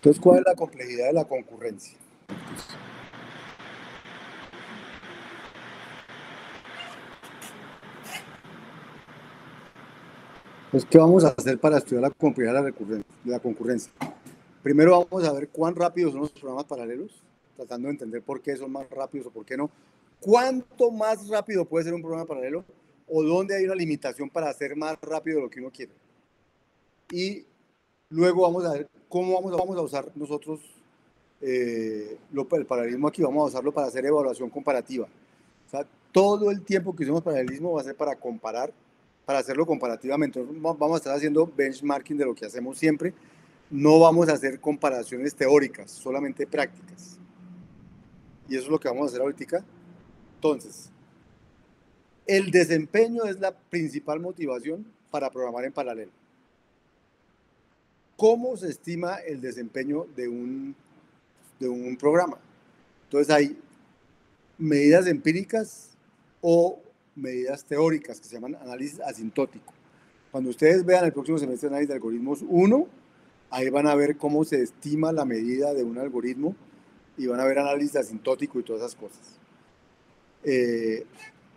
Entonces, ¿cuál es la complejidad de la concurrencia? Pues, ¿qué vamos a hacer para estudiar la complejidad de la concurrencia? Primero vamos a ver cuán rápidos son los programas paralelos, tratando de entender por qué son más rápidos o por qué no. ¿Cuánto más rápido puede ser un programa paralelo? ¿O dónde hay una limitación para hacer más rápido lo que uno quiere? Y luego vamos a ver cómo vamos a usar nosotros el paralelismo aquí, vamos a usarlo para hacer evaluación comparativa. O sea, todo el tiempo que usemos paralelismo va a ser para comparar, para hacerlo comparativamente. Vamos a estar haciendo benchmarking de lo que hacemos siempre. No vamos a hacer comparaciones teóricas, solamente prácticas. Y eso es lo que vamos a hacer ahorita. Entonces, el desempeño es la principal motivación para programar en paralelo. ¿Cómo se estima el desempeño de un programa? Entonces hay medidas empíricas o medidas teóricas que se llaman análisis asintótico. Cuando ustedes vean el próximo semestre de análisis de algoritmos 1, ahí van a ver cómo se estima la medida de un algoritmo y van a ver análisis asintótico y todas esas cosas.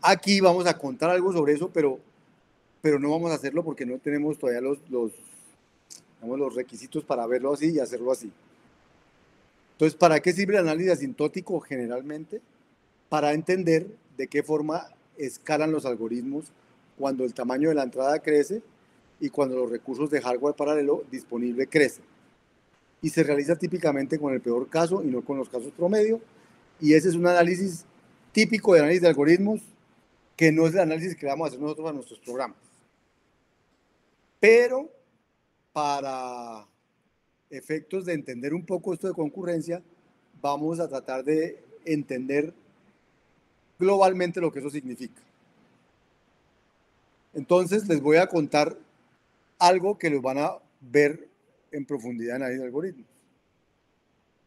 Aquí vamos a contar algo sobre eso, pero no vamos a hacerlo porque no tenemos todavía los requisitos para verlo así y hacerlo así. Entonces, ¿para qué sirve el análisis asintótico generalmente? Para entender de qué forma escalan los algoritmos cuando el tamaño de la entrada crece y cuando los recursos de hardware paralelo disponible crecen. Y se realiza típicamente con el peor caso y no con los casos promedio. Y ese es un análisis típico de análisis de algoritmos que no es el análisis que vamos a hacer nosotros a nuestros programas. Pero para efectos de entender un poco esto de concurrencia, vamos a tratar de entender globalmente lo que eso significa. Entonces les voy a contar algo que los van a ver en profundidad en análisis de algoritmos.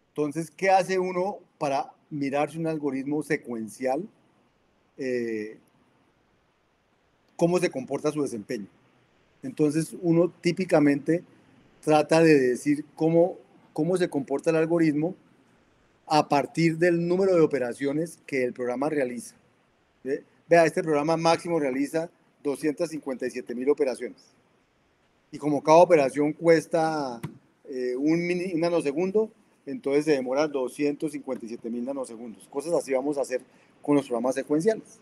Entonces, ¿qué hace uno para mirar si un algoritmo secuencial, cómo se comporta su desempeño? Entonces, uno típicamente trata de decir cómo se comporta el algoritmo a partir del número de operaciones que el programa realiza. Vea, este programa máximo realiza 257.000 operaciones. Y como cada operación cuesta un nanosegundo, entonces se demora 257.000 nanosegundos. Cosas así vamos a hacer con los programas secuenciales.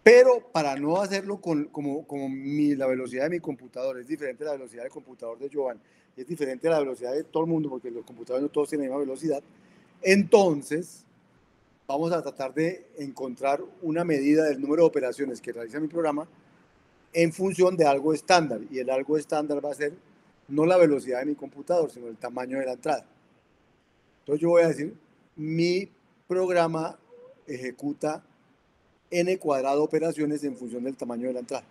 Pero para no hacerlo como la velocidad de mi computador es diferente a la velocidad del computador de Joan, es diferente a la velocidad de todo el mundo, porque los computadores no todos tienen la misma velocidad, entonces vamos a tratar de encontrar una medida del número de operaciones que realiza mi programa en función de algo estándar, y el algo estándar va a ser no la velocidad de mi computador, sino el tamaño de la entrada. Entonces yo voy a decir, mi programa ejecuta n cuadrado operaciones en función del tamaño de la entrada.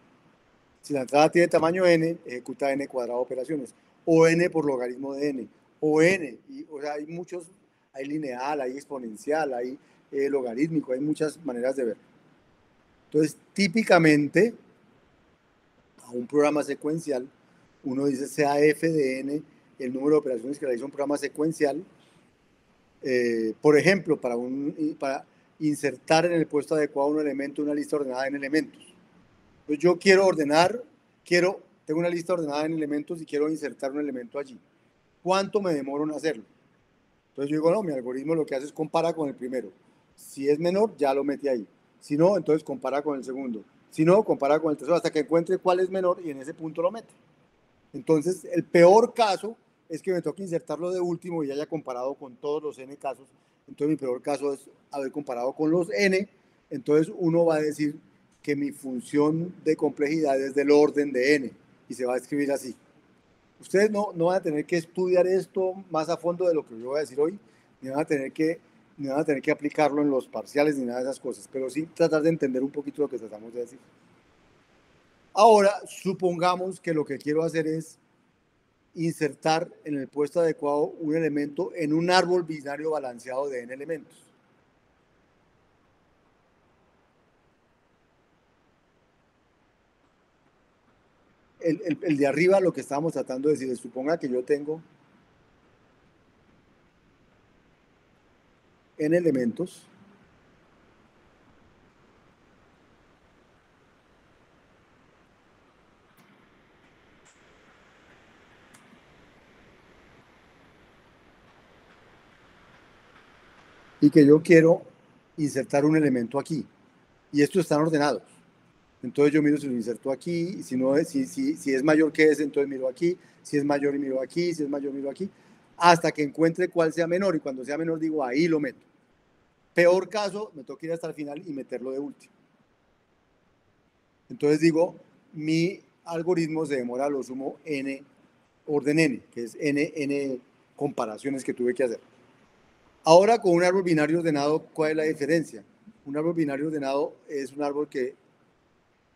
Si la entrada tiene tamaño n, ejecuta n cuadrado operaciones, o n por logaritmo de n, o n, o sea, hay muchos, hay lineal, hay exponencial, hay logarítmico, hay muchas maneras de ver. Entonces, típicamente, a un programa secuencial, uno dice sea f de n el número de operaciones que realiza un programa secuencial. Por ejemplo, para insertar en el puesto adecuado un elemento, una lista ordenada en elementos. Entonces yo quiero ordenar, tengo una lista ordenada en elementos y quiero insertar un elemento allí. ¿Cuánto me demoro en hacerlo? Entonces yo digo, no, mi algoritmo lo que hace es compara con el primero. Si es menor, ya lo mete ahí. Si no, entonces compara con el segundo. Si no, compara con el tercero hasta que encuentre cuál es menor y en ese punto lo mete. Entonces, el peor caso es que me toque insertarlo de último y haya comparado con todos los n casos. Entonces, mi peor caso es haber comparado con los n. Entonces, uno va a decir que mi función de complejidad es del orden de n y se va a escribir así. Ustedes no van a tener que estudiar esto más a fondo de lo que yo voy a decir hoy, ni van a tener que aplicarlo en los parciales ni nada de esas cosas, pero sí tratar de entender un poquito lo que tratamos de decir. Ahora, supongamos que lo que quiero hacer es insertar en el puesto adecuado un elemento en un árbol binario balanceado de n elementos. El de arriba, lo que estábamos tratando de decir es, suponga que yo tengo n elementos y que yo quiero insertar un elemento aquí. Y estos están ordenados. Entonces yo miro si lo inserto aquí, si, no es, si es mayor que ese, entonces miro aquí, si es mayor y miro aquí, si es mayor miro aquí, hasta que encuentre cuál sea menor, y cuando sea menor digo, ahí lo meto. Peor caso, me toca ir hasta el final y meterlo de último. Entonces digo, mi algoritmo se demora a lo sumo n, orden n, que es n comparaciones que tuve que hacer. Ahora con un árbol binario ordenado, ¿cuál es la diferencia? Un árbol binario ordenado es un árbol que,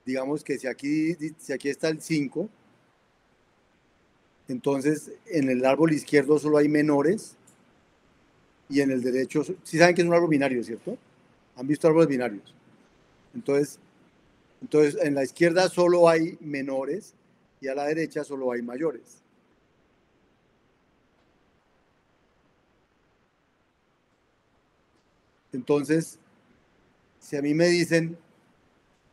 digamos que si aquí está el 5, entonces en el árbol izquierdo solo hay menores y en el derecho, sí saben que es un árbol binario, ¿cierto? ¿Han visto árboles binarios? Entonces en la izquierda solo hay menores y a la derecha solo hay mayores. Entonces, si a mí me dicen,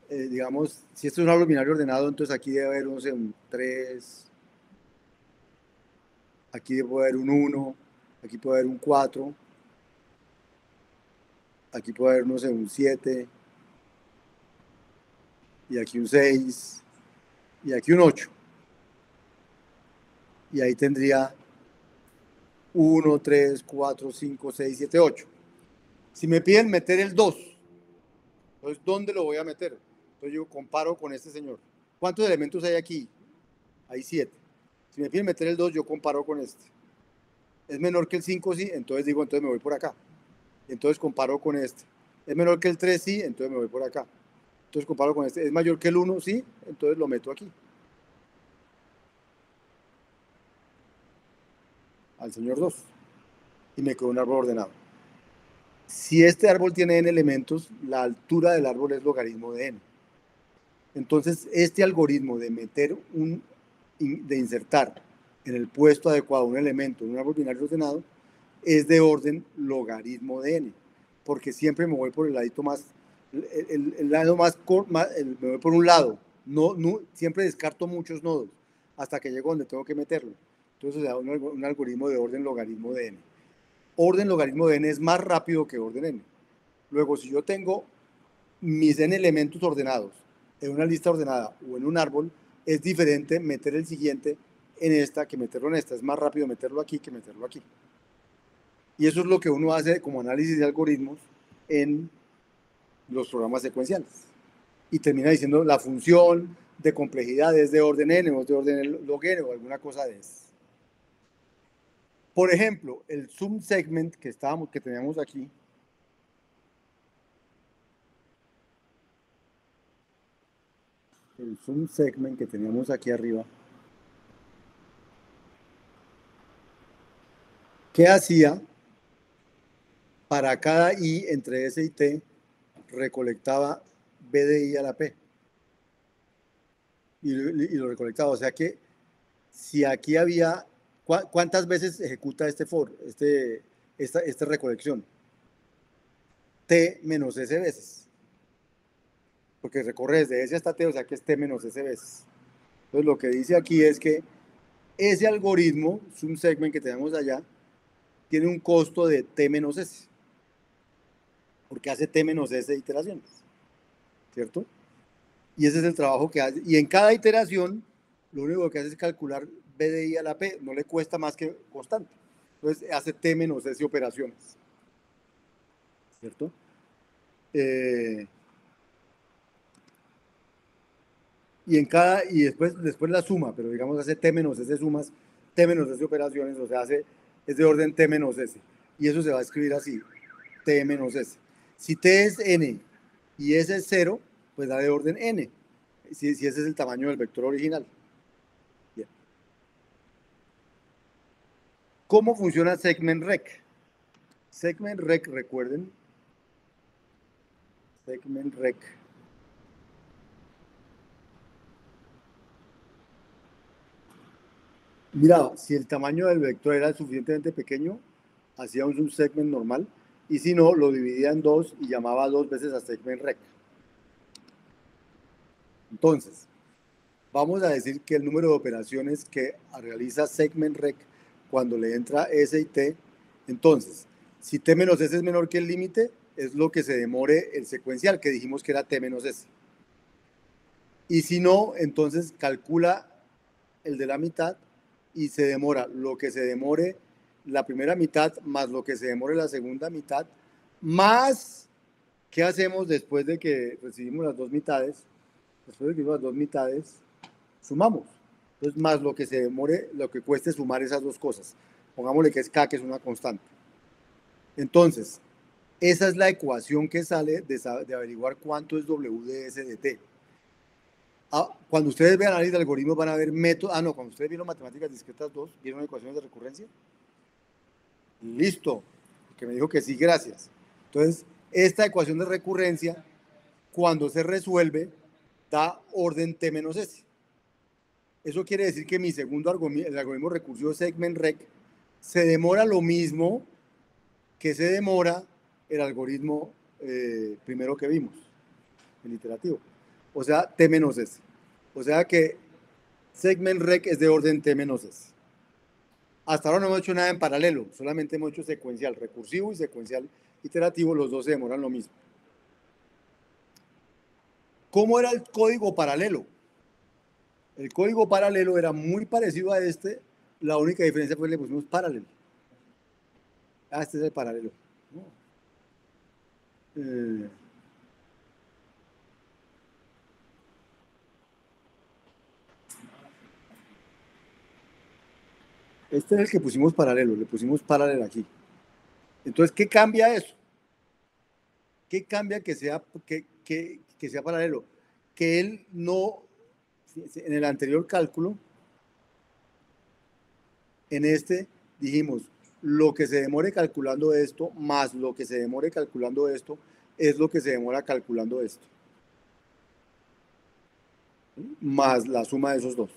digamos, si esto es un árbol binario ordenado, entonces aquí debe haber, no sé, un 3, aquí puede haber un 1, aquí puede haber un 4, aquí puede haber, no sé, un 7, y aquí un 6, y aquí un 8. Y ahí tendría 1, 3, 4, 5, 6, 7, 8. Si me piden meter el 2, entonces, ¿dónde lo voy a meter? Entonces yo comparo con este señor. ¿Cuántos elementos hay aquí? Hay 7. Si me piden meter el 2, yo comparo con este. Es menor que el 5, sí, entonces digo, entonces me voy por acá. Entonces comparo con este. Es menor que el 3, sí, entonces me voy por acá. Entonces comparo con este. Es mayor que el 1, sí, entonces lo meto aquí. Al señor 2. Y me quedó un árbol ordenado. Si este árbol tiene n elementos, la altura del árbol es logaritmo de n. Entonces, este algoritmo de de insertar en el puesto adecuado un elemento en un árbol binario ordenado es de orden logaritmo de n, porque siempre me voy por el ladito más, el lado más, me voy por un lado, no, siempre descarto muchos nodos hasta que llego donde tengo que meterlo. Entonces, da un algoritmo de orden logaritmo de n. Orden logaritmo de n es más rápido que orden n. Luego, si yo tengo mis n elementos ordenados en una lista ordenada o en un árbol, es diferente meter el siguiente en esta que meterlo en esta. Es más rápido meterlo aquí que meterlo aquí. Y eso es lo que uno hace como análisis de algoritmos en los programas secuenciales. Y termina diciendo la función de complejidad es de orden n o de orden log n o alguna cosa de eso. Por ejemplo, el zoom segment que teníamos aquí, el zoom segment que teníamos aquí arriba, ¿qué hacía? Para cada i entre s y t, recolectaba b de i a la p. Y lo recolectaba. O sea que si aquí había, ¿cuántas veces ejecuta este for, esta recolección? T menos s veces. Porque recorre desde s hasta t, o sea que es t menos s veces. Entonces lo que dice aquí es que ese algoritmo, zoom segment que tenemos allá, tiene un costo de t menos s. Porque hace t menos s iteraciones. ¿Cierto? Y ese es el trabajo que hace. Y en cada iteración, lo único que hace es calcular b de i a la p, no le cuesta más que constante. Entonces hace t menos s operaciones. ¿Cierto? Y después la suma, pero digamos hace t menos s sumas, t menos s operaciones, o sea, es de orden t menos s. Y eso se va a escribir así, t menos s. Si t es n y s es 0, pues da de orden n, si ese es el tamaño del vector original. Bien. ¿Cómo funciona SegmentRec? SegmentRec, recuerden, SegmentRec. Mira, si el tamaño del vector era suficientemente pequeño, hacía un subsegment normal. y si no, lo dividía en dos y llamaba dos veces a segment rec. Entonces, vamos a decir que el número de operaciones que realiza segment rec cuando le entra S y T, entonces, si T menos S es menor que el límite, es lo que se demore el secuencial, que dijimos que era T menos S. Y si no, entonces calcula el de la mitad y se demora lo que se demore la primera mitad más lo que se demore la segunda mitad, más ¿qué hacemos después de que recibimos las dos mitades? Después de que recibimos las dos mitades, sumamos. Entonces, más lo que se demore, lo que cueste sumar esas dos cosas. Pongámosle que es K, que es una constante. Entonces, esa es la ecuación que sale de averiguar cuánto es W de S de T. Cuando ustedes vean análisis de algoritmos van a ver métodos. No, cuando ustedes vieron matemáticas discretas 2, ¿vieron ecuaciones de recurrencia? Listo, que me dijo que sí, gracias. Entonces, esta ecuación de recurrencia, cuando se resuelve, da orden T menos S. Eso quiere decir que mi segundo algoritmo, el algoritmo recursivo segment rec, se demora lo mismo que se demora el algoritmo primero que vimos, el iterativo. O sea, T menos S. O sea que segment rec es de orden T menos S. Hasta ahora no hemos hecho nada en paralelo, solamente hemos hecho secuencial recursivo y secuencial iterativo, los dos se demoran lo mismo. ¿Cómo era el código paralelo? El código paralelo era muy parecido a este, la única diferencia fue que le pusimos paralelo. Este es el paralelo. Este es el que pusimos paralelo, le pusimos paralelo aquí. Entonces, ¿qué cambia eso? ¿Qué cambia que sea paralelo? Que él no, en el anterior cálculo, en este dijimos, lo que se demore calculando esto, más lo que se demore calculando esto, es lo que se demora calculando esto. Más la suma de esos dos.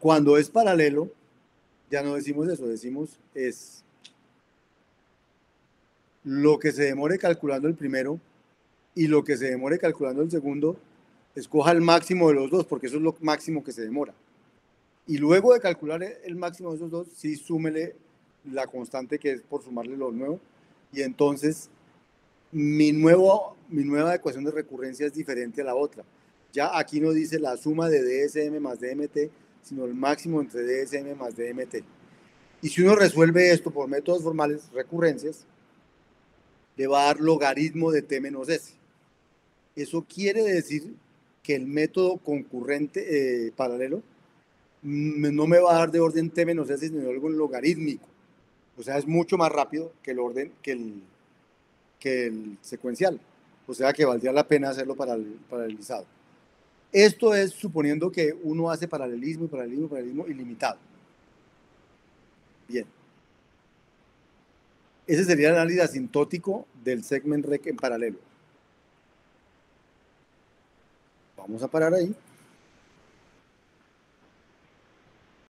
Cuando es paralelo, ya no decimos eso, decimos es lo que se demore calculando el primero y lo que se demore calculando el segundo, escoja el máximo de los dos, porque eso es lo máximo que se demora. Y luego de calcular el máximo de esos dos, sí súmele la constante que es por sumarle lo nuevo. Y entonces mi nueva ecuación de recurrencia es diferente a la otra. Ya aquí no dice la suma de DSM más DMT, sino el máximo entre DSM más DMT. Y si uno resuelve esto por métodos formales, recurrencias, le va a dar logaritmo de T menos S. Eso quiere decir que el método concurrente paralelo no me va a dar de orden T menos S, sino algo logarítmico. O sea, es mucho más rápido que el orden, que el secuencial. O sea, que valdría la pena hacerlo paralelizado. Esto es suponiendo que uno hace paralelismo ilimitado. Bien. Ese sería el análisis asintótico del segment rec en paralelo. Vamos a parar ahí.